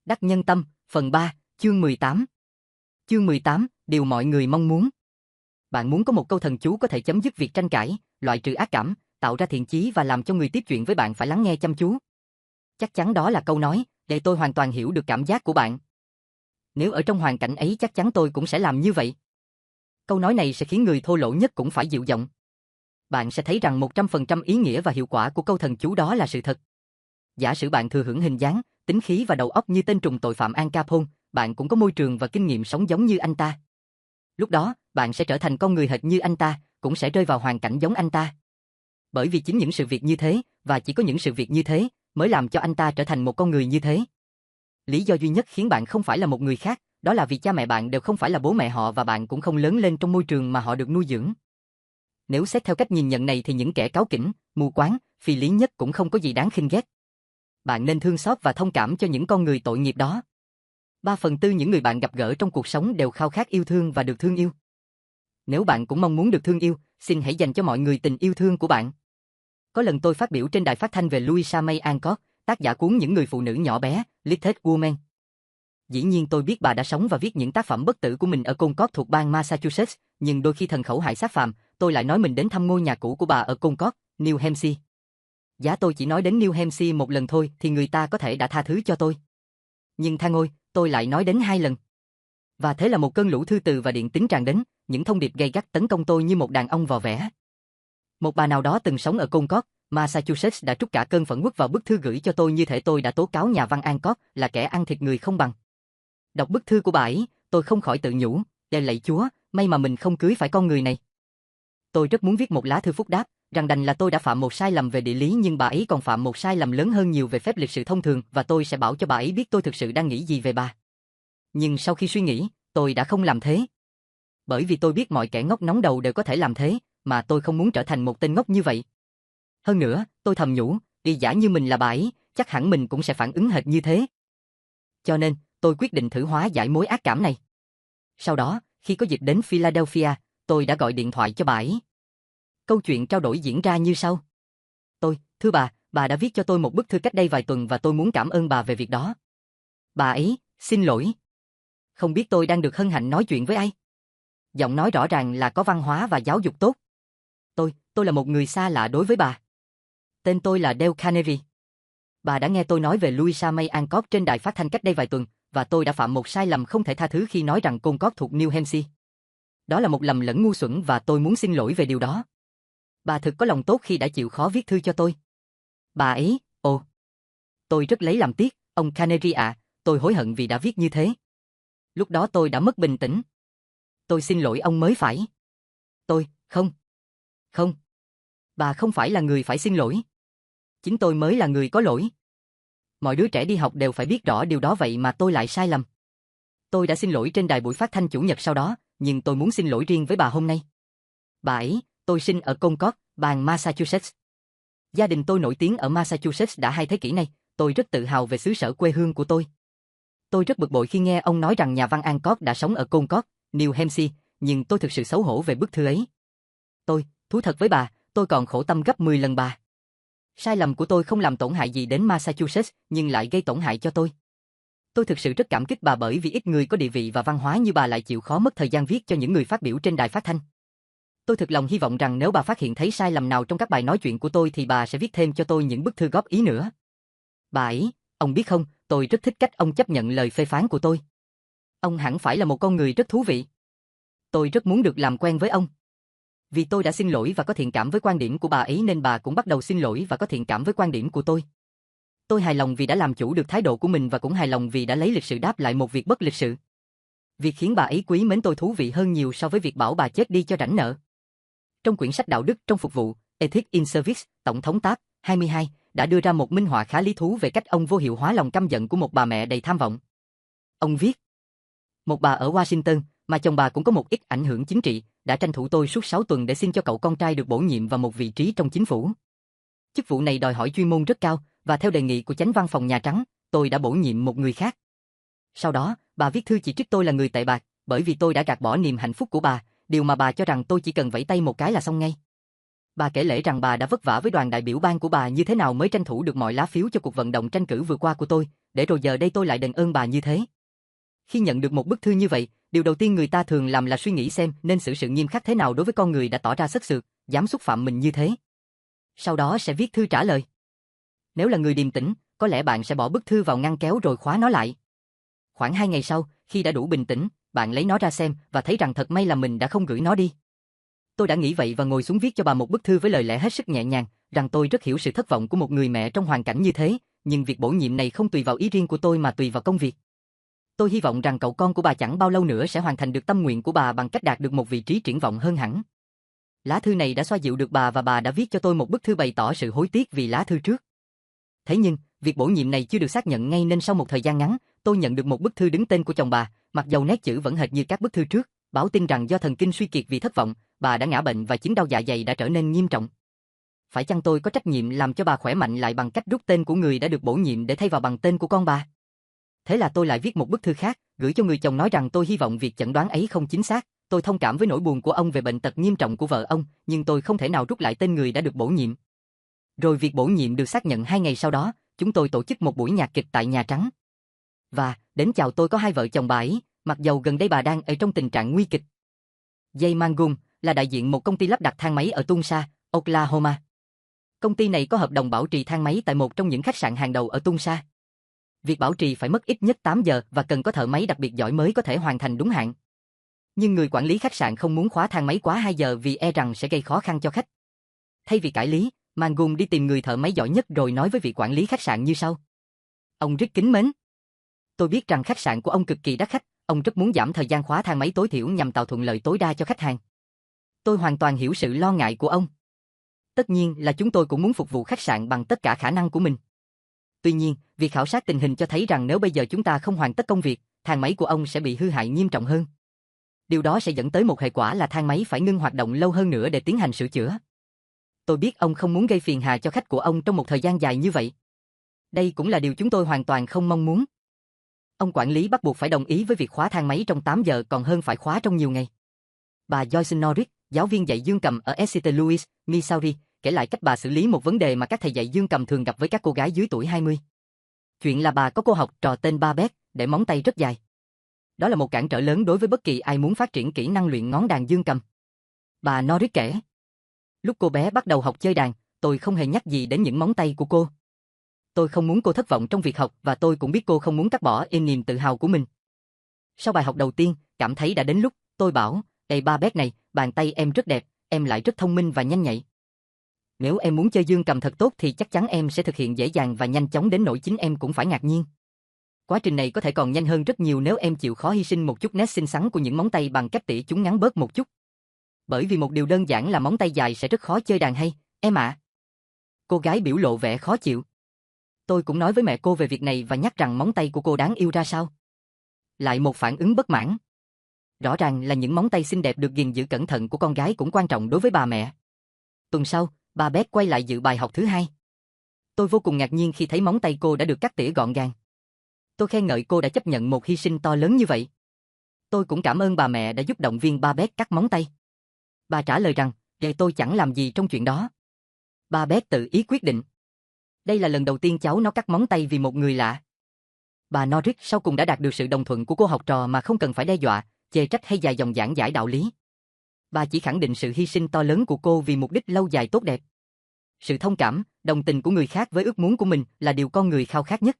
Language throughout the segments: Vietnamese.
Đắc nhân tâm, phần 3, chương 18. Chương 18, điều mọi người mong muốn. Bạn muốn có một câu thần chú có thể chấm dứt việc tranh cãi, loại trừ ác cảm, tạo ra thiện chí và làm cho người tiếp chuyện với bạn phải lắng nghe chăm chú. Chắc chắn đó là câu nói, để tôi hoàn toàn hiểu được cảm giác của bạn. Nếu ở trong hoàn cảnh ấy chắc chắn tôi cũng sẽ làm như vậy. Câu nói này sẽ khiến người thô lỗ nhất cũng phải dịu giọng. Bạn sẽ thấy rằng 100% ý nghĩa và hiệu quả của câu thần chú đó là sự thật. Giả sử bạn thừa hưởng hình dáng, tính khí và đầu óc như tên trùm tội phạm Al Capone, bạn cũng có môi trường và kinh nghiệm sống giống như anh ta. Lúc đó, bạn sẽ trở thành con người hệt như anh ta, cũng sẽ rơi vào hoàn cảnh giống anh ta. Bởi vì chính những sự việc như thế, và chỉ có những sự việc như thế, mới làm cho anh ta trở thành một con người như thế. Lý do duy nhất khiến bạn không phải là một người khác, đó là vì cha mẹ bạn đều không phải là bố mẹ họ và bạn cũng không lớn lên trong môi trường mà họ được nuôi dưỡng. Nếu xét theo cách nhìn nhận này thì những kẻ cáu kỉnh, mù quáng, phi lý nhất cũng không có gì đáng khinh ghét. Bạn nên thương xót và thông cảm cho những con người tội nghiệp đó. 3/4 những người bạn gặp gỡ trong cuộc sống đều khao khát yêu thương và được thương yêu. Nếu bạn cũng mong muốn được thương yêu, xin hãy dành cho mọi người tình yêu thương của bạn. Có lần tôi phát biểu trên đài phát thanh về Louisa May Alcott, tác giả cuốn Những người phụ nữ nhỏ bé, Little Women. Dĩ nhiên tôi biết bà đã sống và viết những tác phẩm bất tử của mình ở Concord thuộc bang Massachusetts, nhưng đôi khi thần khẩu hại sát phàm, tôi lại nói mình đến thăm ngôi nhà cũ của bà ở Concord, New Hampshire. Giá tôi chỉ nói đến New Hampshire một lần thôi thì người ta có thể đã tha thứ cho tôi. Nhưng tha ngôi, tôi lại nói đến 2 lần. Và thế là một cơn lũ thư từ và điện tín tràn đến, những thông điệp gay gắt tấn công tôi như một đàn ông vò vẽ. Một bà nào đó từng sống ở Concord, Massachusetts đã trút cả cơn phẫn uất vào bức thư gửi cho tôi như thể tôi đã tố cáo nhà văn Alcott là kẻ ăn thịt người không bằng. Đọc bức thư của bà ấy, tôi không khỏi tự nhủ, lạy Chúa, may mà mình không cưới phải con người này. Tôi rất muốn viết một lá thư phúc đáp, rằng đành là tôi đã phạm một sai lầm về địa lý nhưng bà ấy còn phạm một sai lầm lớn hơn nhiều về phép lịch sự thông thường và tôi sẽ bảo cho bà ấy biết tôi thực sự đang nghĩ gì về bà. Nhưng sau khi suy nghĩ, tôi đã không làm thế. Bởi vì tôi biết mọi kẻ ngốc nóng đầu đều có thể làm thế, mà tôi không muốn trở thành một tên ngốc như vậy. Hơn nữa, tôi thầm nhủ, đi giả như mình là bà ấy, chắc hẳn mình cũng sẽ phản ứng hệt như thế. Cho nên, tôi quyết định thử hóa giải mối ác cảm này. Sau đó, khi có dịp đến Philadelphia, tôi đã gọi điện thoại cho bà ấy. Câu chuyện trao đổi diễn ra như sau. Thưa bà đã viết cho tôi một bức thư cách đây vài tuần và tôi muốn cảm ơn bà về việc đó. Bà ấy, xin lỗi. Không biết tôi đang được hân hạnh nói chuyện với ai? Giọng nói rõ ràng là có văn hóa và giáo dục tốt. Tôi là một người xa lạ đối với bà. Tên tôi là Dale Carnegie. Bà đã nghe tôi nói về Louisa May Alcott trên đài phát thanh cách đây vài tuần, và tôi đã phạm một sai lầm không thể tha thứ khi nói rằng Concord thuộc New Hampshire. Đó là một lầm lẫn ngu xuẩn và tôi muốn xin lỗi về điều đó. Bà thực có lòng tốt khi đã chịu khó viết thư cho tôi. Bà ấy, tôi rất lấy làm tiếc, ông Carnegie ạ, tôi hối hận vì đã viết như thế. Lúc đó tôi đã mất bình tĩnh. Tôi xin lỗi ông mới phải. Không. Bà không phải là người phải xin lỗi. Chính tôi mới là người có lỗi. Mọi đứa trẻ đi học đều phải biết rõ điều đó vậy mà tôi lại sai lầm. Tôi đã xin lỗi trên đài buổi phát thanh chủ nhật sau đó, nhưng tôi muốn xin lỗi riêng với bà hôm nay. Bà ấy, tôi sinh ở Concord, bang Massachusetts. Gia đình tôi nổi tiếng ở Massachusetts đã 2 thế kỷ nay, tôi rất tự hào về xứ sở quê hương của tôi. Tôi rất bực bội khi nghe ông nói rằng nhà văn Alcott đã sống ở Concord, New Hampshire, nhưng tôi thực sự xấu hổ về bức thư ấy. Thú thật với bà, tôi còn khổ tâm gấp 10 lần bà. Sai lầm của tôi không làm tổn hại gì đến Massachusetts, nhưng lại gây tổn hại cho tôi. Tôi thực sự rất cảm kích bà bởi vì ít người có địa vị và văn hóa như bà lại chịu khó mất thời gian viết cho những người phát biểu trên đài phát thanh. Tôi thực lòng hy vọng rằng nếu bà phát hiện thấy sai lầm nào trong các bài nói chuyện của tôi thì bà sẽ viết thêm cho tôi những bức thư góp ý nữa. Bà ấy, ông biết không, tôi rất thích cách ông chấp nhận lời phê phán của tôi. Ông hẳn phải là một con người rất thú vị. Tôi rất muốn được làm quen với ông. Vì tôi đã xin lỗi và có thiện cảm với quan điểm của bà ấy nên bà cũng bắt đầu xin lỗi và có thiện cảm với quan điểm của tôi. Tôi hài lòng vì đã làm chủ được thái độ của mình và cũng hài lòng vì đã lấy lịch sự đáp lại một việc bất lịch sự. Việc khiến bà ấy quý mến tôi thú vị hơn nhiều so với việc bảo bà chết đi cho rảnh nợ. Trong quyển sách Đạo đức trong phục vụ, Ethics in Service, Tổng thống Taft, 22, đã đưa ra một minh họa khá lý thú về cách ông vô hiệu hóa lòng căm giận của một bà mẹ đầy tham vọng. Ông viết, một bà ở Washington, mà chồng bà cũng có một ít ảnh hưởng chính trị, đã tranh thủ tôi suốt 6 tuần để xin cho cậu con trai được bổ nhiệm vào một vị trí trong chính phủ. Chức vụ này đòi hỏi chuyên môn rất cao, và theo đề nghị của chánh văn phòng Nhà Trắng, tôi đã bổ nhiệm một người khác. Sau đó, bà viết thư chỉ trích tôi là người tệ bạc, bởi vì tôi đã gạt bỏ niềm hạnh phúc của bà, điều mà bà cho rằng tôi chỉ cần vẫy tay một cái là xong ngay. Bà kể lể rằng bà đã vất vả với đoàn đại biểu bang của bà như thế nào mới tranh thủ được mọi lá phiếu cho cuộc vận động tranh cử vừa qua của tôi, để rồi giờ đây tôi lại đền ơn bà như thế. Khi nhận được một bức thư như vậy, điều đầu tiên người ta thường làm là suy nghĩ xem nên xử sự nghiêm khắc thế nào đối với con người đã tỏ ra sất sượt, dám xúc phạm mình như thế. Sau đó sẽ viết thư trả lời. Nếu là người điềm tĩnh, có lẽ bạn sẽ bỏ bức thư vào ngăn kéo rồi khóa nó lại. Khoảng 2 ngày sau, khi đã đủ bình tĩnh, bạn lấy nó ra xem và thấy rằng thật may là mình đã không gửi nó đi. Tôi đã nghĩ vậy và ngồi xuống viết cho bà một bức thư với lời lẽ hết sức nhẹ nhàng, rằng tôi rất hiểu sự thất vọng của một người mẹ trong hoàn cảnh như thế, nhưng việc bổ nhiệm này không tùy vào ý riêng của tôi mà tùy vào công việc. Tôi hy vọng rằng cậu con của bà chẳng bao lâu nữa sẽ hoàn thành được tâm nguyện của bà bằng cách đạt được một vị trí triển vọng hơn hẳn. Lá thư này đã xoa dịu được bà và bà đã viết cho tôi một bức thư bày tỏ sự hối tiếc vì lá thư trước. Thế nhưng, việc bổ nhiệm này chưa được xác nhận ngay nên sau một thời gian ngắn, tôi nhận được một bức thư đứng tên của chồng bà, mặc dầu nét chữ vẫn hệt như các bức thư trước, báo tin rằng do thần kinh suy kiệt vì thất vọng, bà đã ngã bệnh và chứng đau dạ dày đã trở nên nghiêm trọng. Phải chăng tôi có trách nhiệm làm cho bà khỏe mạnh lại bằng cách rút tên của người đã được bổ nhiệm để thay vào bằng tên của con bà? Thế là tôi lại viết một bức thư khác, gửi cho người chồng nói rằng tôi hy vọng việc chẩn đoán ấy không chính xác, tôi thông cảm với nỗi buồn của ông về bệnh tật nghiêm trọng của vợ ông, nhưng tôi không thể nào rút lại tên người đã được bổ nhiệm. Rồi việc bổ nhiệm được xác nhận 2 ngày sau đó, chúng tôi tổ chức một buổi nhạc kịch tại Nhà Trắng. Và, đến chào tôi có hai vợ chồng bà ấy, mặc dầu gần đây bà đang ở trong tình trạng nguy kịch. Jay Mangum là đại diện một công ty lắp đặt thang máy ở Tulsa, Oklahoma. Công ty này có hợp đồng bảo trì thang máy tại một trong những khách sạn hàng đầu ở Tulsa. Việc bảo trì phải mất ít nhất 8 giờ và cần có thợ máy đặc biệt giỏi mới có thể hoàn thành đúng hạn. Nhưng người quản lý khách sạn không muốn khóa thang máy quá 2 giờ vì e rằng sẽ gây khó khăn cho khách. Thay vì cãi lý, Mangum đi tìm người thợ máy giỏi nhất rồi nói với vị quản lý khách sạn như sau. Ông rất kính mến. Tôi biết rằng khách sạn của ông cực kỳ đắt khách, ông rất muốn giảm thời gian khóa thang máy tối thiểu nhằm tạo thuận lợi tối đa cho khách hàng. Tôi hoàn toàn hiểu sự lo ngại của ông. Tất nhiên là chúng tôi cũng muốn phục vụ khách sạn bằng tất cả khả năng của mình. Tuy nhiên, việc khảo sát tình hình cho thấy rằng nếu bây giờ chúng ta không hoàn tất công việc, thang máy của ông sẽ bị hư hại nghiêm trọng hơn. Điều đó sẽ dẫn tới một hệ quả là thang máy phải ngưng hoạt động lâu hơn nữa để tiến hành sửa chữa. Tôi biết ông không muốn gây phiền hà cho khách của ông trong một thời gian dài như vậy. Đây cũng là điều chúng tôi hoàn toàn không mong muốn. Ông quản lý bắt buộc phải đồng ý với việc khóa thang máy trong 8 giờ còn hơn phải khóa trong nhiều ngày. Bà Joyce Norris, giáo viên dạy dương cầm ở Exeter Louis, Missouri, kể lại cách bà xử lý một vấn đề mà các thầy dạy dương cầm thường gặp với các cô gái dưới tuổi 20. Chuyện là bà có cô học trò tên Babette, để móng tay rất dài. Đó là một cản trở lớn đối với bất kỳ ai muốn phát triển kỹ năng luyện ngón đàn dương cầm. Bà Norris kể, lúc cô bé bắt đầu học chơi đàn, tôi không hề nhắc gì đến những móng tay của cô. Tôi không muốn cô thất vọng trong việc học và tôi cũng biết cô không muốn cắt bỏ niềm tự hào của mình. Sau bài học đầu tiên, cảm thấy đã đến lúc, tôi bảo, "Ê Babette này, bàn tay em rất đẹp, em lại rất thông minh và nhanh nhạy. Nếu em muốn chơi dương cầm thật tốt thì chắc chắn em sẽ thực hiện dễ dàng và nhanh chóng đến nỗi chính em cũng phải ngạc nhiên. Quá trình này có thể còn nhanh hơn rất nhiều nếu em chịu khó hy sinh một chút nét xinh xắn của những móng tay bằng cách tỉa chúng ngắn bớt một chút. Bởi vì một điều đơn giản là móng tay dài sẽ rất khó chơi đàn hay, em ạ." Cô gái biểu lộ vẻ khó chịu. Tôi cũng nói với mẹ cô về việc này và nhắc rằng móng tay của cô đáng yêu ra sao. Lại một phản ứng bất mãn. Rõ ràng là những móng tay xinh đẹp được gìn giữ cẩn thận của con gái cũng quan trọng đối với bà mẹ. Tuần sau, bà Beth quay lại dự bài học thứ hai. Tôi vô cùng ngạc nhiên khi thấy móng tay cô đã được cắt tỉa gọn gàng. Tôi khen ngợi cô đã chấp nhận một hy sinh to lớn như vậy. Tôi cũng cảm ơn bà mẹ đã giúp động viên bà Beth cắt móng tay. Bà trả lời rằng, tôi chẳng làm gì trong chuyện đó. Bà Beth tự ý quyết định. Đây là lần đầu tiên cháu nó cắt móng tay vì một người lạ. Bà Norris sau cùng đã đạt được sự đồng thuận của cô học trò mà không cần phải đe dọa, chê trách hay dài dòng giảng giải đạo lý. Bà chỉ khẳng định sự hy sinh to lớn của cô vì mục đích lâu dài tốt đẹp. Sự thông cảm, đồng tình của người khác với ước muốn của mình là điều con người khao khát nhất.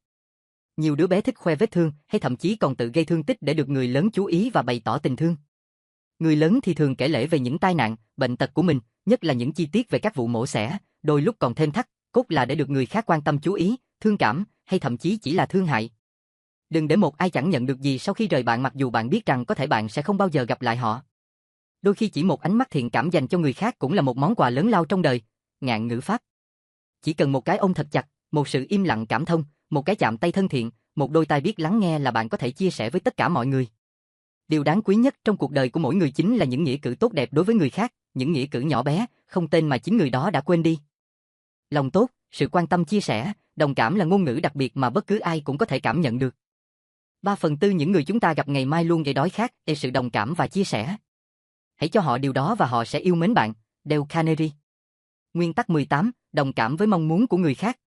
Nhiều đứa bé thích khoe vết thương hay thậm chí còn tự gây thương tích để được người lớn chú ý và bày tỏ tình thương. Người lớn thì thường kể lể về những tai nạn, bệnh tật của mình, nhất là những chi tiết về các vụ mổ xẻ, đôi lúc còn thêm thắt, cốt là để được người khác quan tâm chú ý, thương cảm, hay thậm chí chỉ là thương hại. Đừng để một ai chẳng nhận được gì sau khi rời bạn mặc dù bạn biết rằng có thể bạn sẽ không bao giờ gặp lại họ. Đôi khi chỉ một ánh mắt thiện cảm dành cho người khác cũng là một món quà lớn lao trong đời. Ngạn ngữ Pháp. Chỉ cần một cái ôm thật chặt, một sự im lặng cảm thông, một cái chạm tay thân thiện, một đôi tai biết lắng nghe là bạn có thể chia sẻ với tất cả mọi người. Điều đáng quý nhất trong cuộc đời của mỗi người chính là những nghĩa cử tốt đẹp đối với người khác, những nghĩa cử nhỏ bé, không tên mà chính người đó đã quên đi. Lòng tốt, sự quan tâm chia sẻ, đồng cảm là ngôn ngữ đặc biệt mà bất cứ ai cũng có thể cảm nhận được. 3/4 những người chúng ta gặp ngày mai luôn gây đói khát để sự đồng cảm và chia sẻ. Hãy cho họ điều đó và họ sẽ yêu mến bạn. Dale Carnegie. Nguyên tắc 18, đồng cảm với mong muốn của người khác.